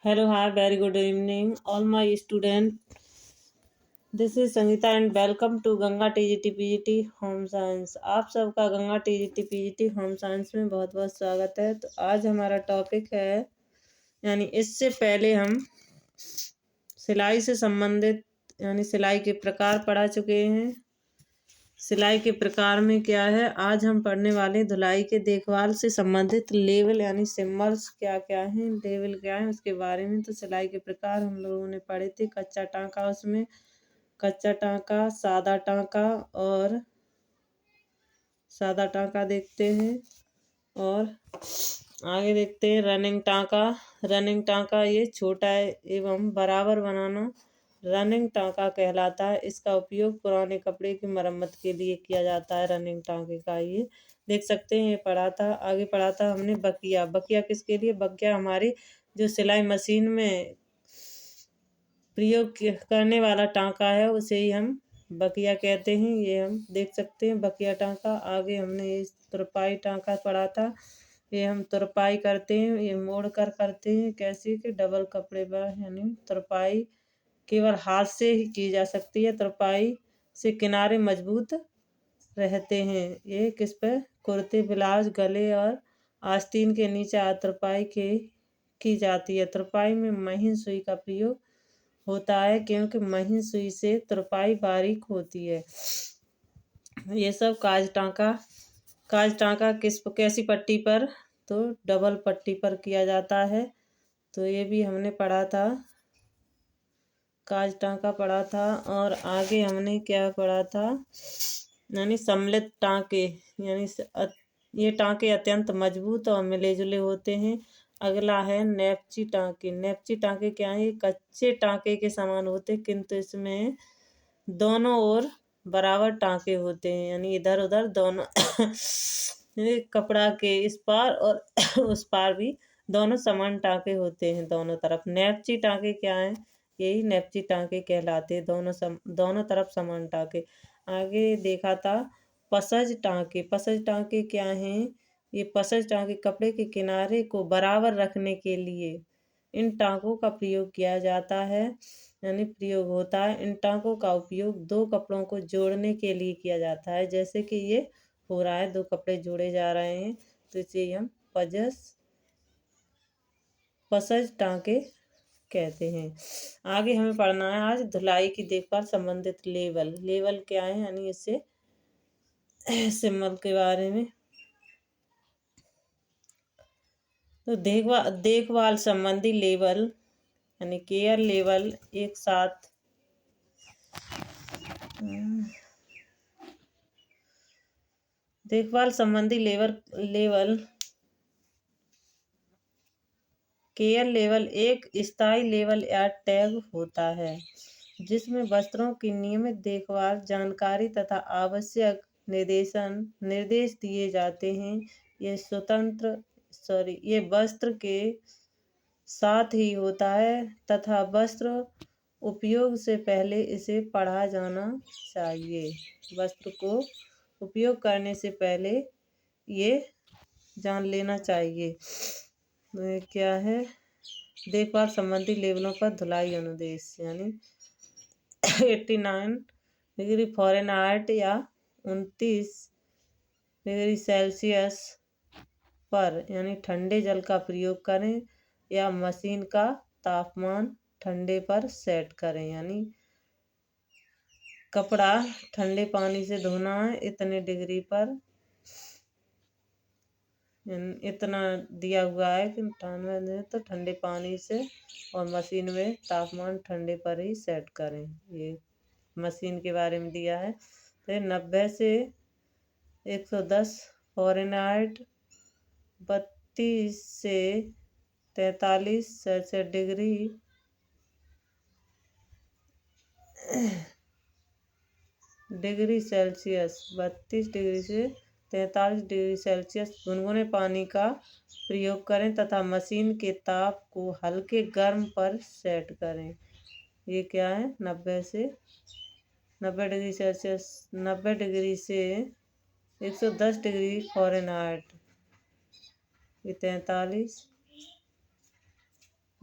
Hello, hi, very good evening, all my students. This is Sangeeta and welcome to Ganga TGT PGT home science. आप सबका Ganga TGT PGT home science में बहुत बहुत स्वागत है। तो आज हमारा टॉपिक है, यानी इससे पहले हम सिलाई से संबंधित यानी सिलाई के प्रकार पढ़ा चुके हैं। सिलाई के प्रकार में क्या है, आज हम पढ़ने वाले धुलाई के देखभाल से संबंधित लेवल यानी सिम्बल्स क्या क्या हैं, लेवल क्या है उसके बारे में। तो सिलाई के प्रकार हम लोगों ने पढ़े थे। कच्चा टांका, उसमें कच्चा टांका, सादा टांका और सादा टांका देखते हैं। और आगे देखते हैं रनिंग टांका। रनिंग टांका ये छोटा एवं बराबर बनाना रनिंग टांका कहलाता है। इसका उपयोग पुराने कपड़े की मरम्मत के लिए किया जाता है। रनिंग टांके का ये देख सकते हैं। ये पढ़ा था। आगे पढ़ा था हमने बकिया। बकिया किसके लिए? बकिया हमारी जो सिलाई मशीन में प्रयोग करने वाला टांका है उसे ही हम बकिया कहते हैं। ये हम देख सकते हैं बकिया टांका। आगे हमने ये तुरपाई टांका पढ़ा था। ये हम तुरपाई करते हैं, ये मोड़ कर करते हैं। कैसे कि डबल कपड़े पर, यानी तुरपाई केवल हाथ से ही की जा सकती है। तुरपाई से किनारे मजबूत रहते हैं। ये किस पे? कुर्ते, ब्लाउज, गले और आस्तीन के नीचे तुरपाई की जाती है। तुरपाई में महीन सुई का प्रयोग होता है, क्योंकि महीन सुई से तुरपाई बारीक होती है। ये सब काज टांका कैसी पट्टी पर? तो डबल पट्टी पर किया जाता है। तो ये भी हमने पढ़ा था, काज टांका पढ़ा था। और आगे हमने क्या पढ़ा था, यानी सम्मिलित टांके। ये टांके अत्यंत मजबूत और मिले जुले होते हैं। अगला है नेपची टांके। नेपची टांके क्या है? कच्चे टांके के समान होते, किंतु इसमें दोनों ओर बराबर टांके होते हैं, यानी इधर उधर दोनों कपड़ा के इस पार और उस पार भी दोनों समान टांके होते हैं दोनों तरफ। नेपची टांके क्या है? यही नेपची टांके कहलाते हैं, दोनों तरफ समान टांके। आगे देखा था पसज टांके। पसज टांके क्या हैं? ये पसज टांके कपड़े के किनारे को बराबर रखने के लिए इन टांकों का प्रयोग किया जाता है, यानी प्रयोग होता है। इन टांकों का उपयोग दो कपड़ों को जोड़ने के लिए किया जाता है। जैसे कि ये हो रहा है, दो कपड़े जोड़े जा रहे हैं, तो इसे हम पसज टांके कहते हैं। आगे हमें पढ़ना है आज धुलाई की देखभाल संबंधित लेवल। लेवल क्या है, यानी इससे सिम्बल के बारे में। तो देखभाल संबंधी लेवल यानी केयर लेवल एक साथ देखभाल संबंधी लेवल केयर लेवल एक स्थायी लेवल या टैग होता है, जिसमें वस्त्रों की नियमित देखभाल, जानकारी तथा आवश्यक निर्देश दिए जाते हैं। ये वस्त्र के साथ ही होता है तथा वस्त्र उपयोग से पहले इसे पढ़ा जाना चाहिए। वस्त्र को उपयोग करने से पहले ये जान लेना चाहिए। तो ये क्या है? देखभाल संबंधी लेवलों पर धुलाई अनुदेश, यानी 89 डिग्री फ़ारेनहाइट या 29 डिग्री सेल्सियस पर, यानी ठंडे जल का प्रयोग करें या मशीन का तापमान ठंडे पर सेट करें। यानी कपड़ा ठंडे पानी से धोना है इतने डिग्री पर, इतना दिया हुआ है कि 98 तो ठंडे पानी से, और मशीन में तापमान ठंडे पर ही सेट करें। ये मशीन के बारे में दिया है। तो 90 से 110 फ़ारेनहाइट, 32 से 43 सेल्सियस डिग्री सेल्सियस, 32 डिग्री से 43 डिग्री सेल्सियस गुनगुने पानी का प्रयोग करें तथा मशीन के ताप को हल्के गर्म पर सेट करें। ये क्या है? 90 डिग्री सेल्सियस, 90 डिग्री से 110 डिग्री फ़ारेनहाइट, ये 43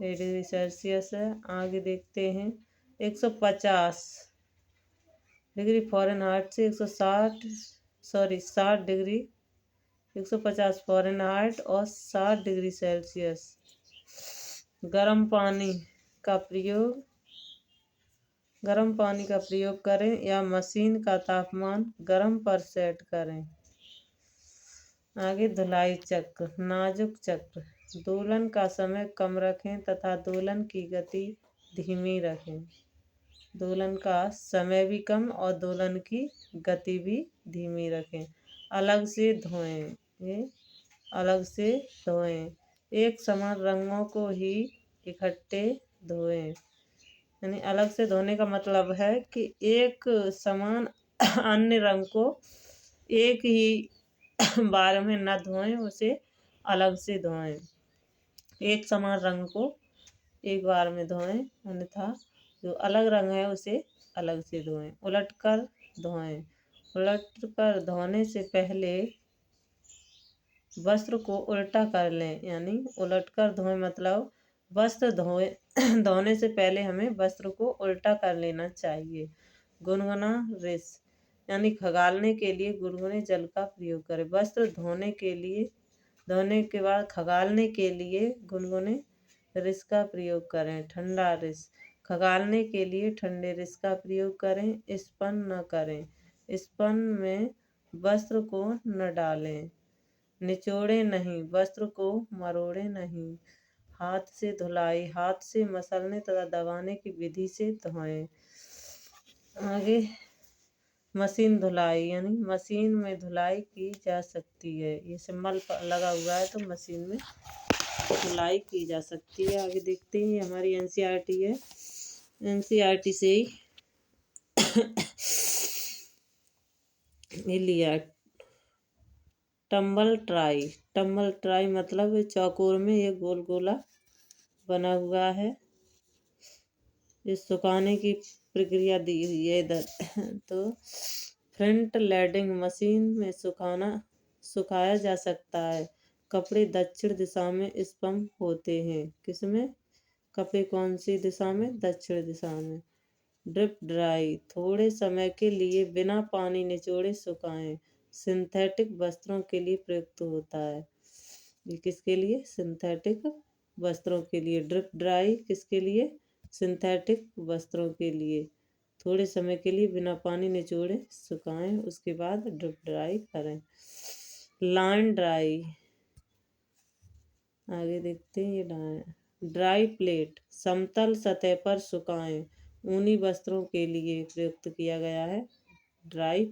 डिग्री सेल्सियस है। आगे देखते हैं 150 डिग्री फ़ारेनहाइट से 60 डिग्री 150 फ़ारेनहाइट और 60 डिग्री सेल्सियस। गर्म पानी का प्रयोग करें या मशीन का तापमान गर्म पर सेट करें। आगे धुलाई चक्र, नाजुक चक्र, दोलन का समय कम रखें तथा दोलन की गति धीमी रखें। दोलन का समय भी कम और दोलन की गति भी धीमी रखें। अलग से धोएं। एक समान रंगों को ही इकट्ठे धोएं। यानी अलग से धोने का मतलब है कि एक समान अन्य रंग को एक ही बार में न धोएं, उसे अलग से धोएं। एक समान रंग को एक बार में धोएं, अन्यथा जो अलग रंग है उसे अलग से धोएं। उलटकर धोएं। उलटकर धोने से पहले वस्त्र को उल्टा कर लें। यानी उलटकर धोएं मतलब वस्त्र धोने से पहले हमें वस्त्र को उल्टा कर लेना चाहिए। गुनगुना रिस यानी खगालने के लिए गुनगुने जल का प्रयोग करें। वस्त्र धोने के बाद खगालने के लिए गुनगुने रिस का प्रयोग करें। ठंडा रिस खगालने के लिए ठंडे रिस का प्रयोग करें। स्पन न करें। स्पन में वस्त्र को न डालें। निचोड़े नहीं, वस्त्र को मरोड़े नहीं। हाथ से धुलाई हाथ से मसलने तथा दबाने की विधि से धोएं। आगे मशीन धुलाई यानी मशीन में धुलाई की जा सकती है। ये सिंबल लगा हुआ है तो मशीन में धुलाई की जा सकती है। आगे देखते हैं, हमारी एनसीईआरटी है। एनसीईआरटी से ही ये लिया। टम्बल ट्राई मतलब चौकोर में ये गोल गोला बना हुआ है। इस सुखाने की प्रक्रिया दी हुई है इधर। तो फ्रंट लोडिंग मशीन में सुखाया जा सकता है। कपड़े दक्षिण दिशा में स्पम होते हैं। किसमें? कपड़े कौन सी दिशा में? दक्षिण दिशा में। ड्रिप ड्राई थोड़े समय के लिए बिना पानी निचोड़े सुखाएं। सिंथेटिक वस्त्रों के लिए प्रयुक्त होता है। ये किसके लिए? सिंथेटिक वस्त्रों के लिए। ड्रिप ड्राई किसके लिए? सिंथेटिक वस्त्रों के लिए। थोड़े समय के लिए बिना पानी निचोड़े सुखाएं, उसके बाद ड्रिप ड्राई करें। लाइन ड्राई आगे देखते हैं। ये ड्राई प्लेट समतल सतह पर सुखाएं। ऊनी वस्त्रों के लिए प्रयुक्त किया गया है ड्राई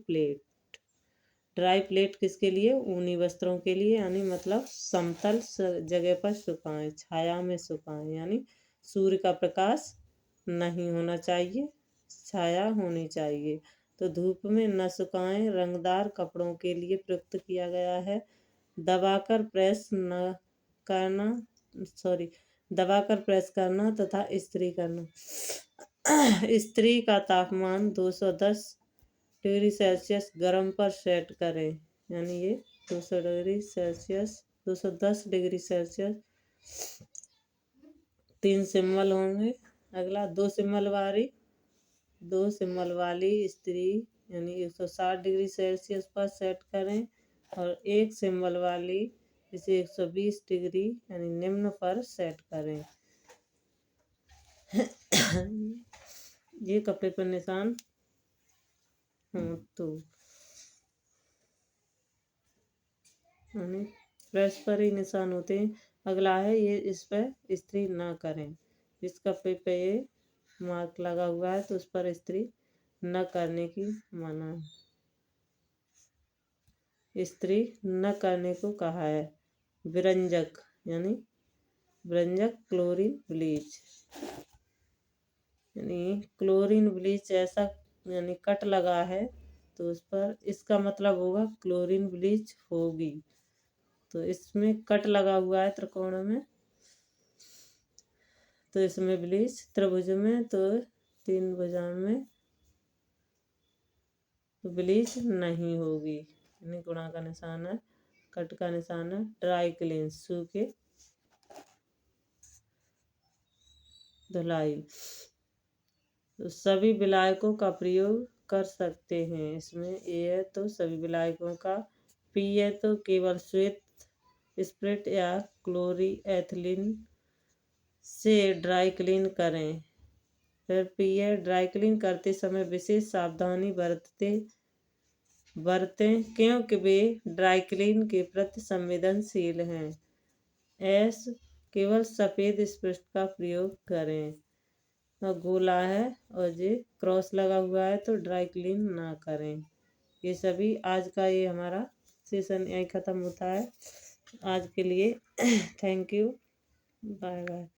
प्लेट किसके लिए? ऊनी वस्त्रों के लिए। यानी मतलब समतल जगह पर सुखाएं, छाया में सुखाएं। यानी सूर्य का प्रकाश नहीं होना चाहिए, छाया होनी चाहिए। तो धूप में न सुखाएं। रंगदार कपड़ों के लिए प्रयुक्त किया गया है। दबाकर प्रेस करना तथा इस्त्री करना। इस्त्री का तापमान 210 डिग्री सेल्सियस गर्म पर सेट करें। यानी ये 210 डिग्री सेल्सियस 3 सिम्बल होंगे। अगला 2 सिम्बल वाली इस्त्री यानी 160 डिग्री सेल्सियस पर सेट करें और 1 सिम्बल वाली इसे 120 डिग्री यानी निम्न पर सेट करें। ये कपड़े पर निशान तो यानी प्रेस पर ही निशान होते हैं। अगला है ये इस पर इस्त्री ना करें। इस कपड़े पे ये मार्क लगा हुआ है तो उस पर इस्त्री न करने की मना है। इस्त्री न करने को कहा है। विरंजक क्लोरीन ब्लीच यानी क्लोरीन ब्लीच ऐसा यानी कट लगा है तो उस पर इसका मतलब होगा क्लोरीन ब्लीच होगी। तो इसमें कट लगा हुआ है त्रिकोण में तो इसमें ब्लीच, त्रिभुज में तो 3 भुजा में तो ब्लीच नहीं होगी। यानी गुणा का निशान है, कट का निशान है। ड्राई क्लीन सूखे धुलाई। तो सभी विलायकों का प्रयोग कर सकते हैं। इसमें ए है तो सभी विलायकों का, पी है तो केवल श्वेत स्प्रिट या क्लोरी एथिलीन से ड्राई क्लीन करें। फिर पी है ड्राई क्लीन करते समय विशेष सावधानी बरतें क्योंकि वे ड्राई क्लीन के प्रति संवेदनशील हैं। एस केवल सफ़ेद स्प्रिट का प्रयोग करें। और गोला है और ये क्रॉस लगा हुआ है तो ड्राई क्लीन ना करें। ये सभी आज का ये हमारा सेशन यहीं ख़त्म होता है आज के लिए। Thank you, bye bye.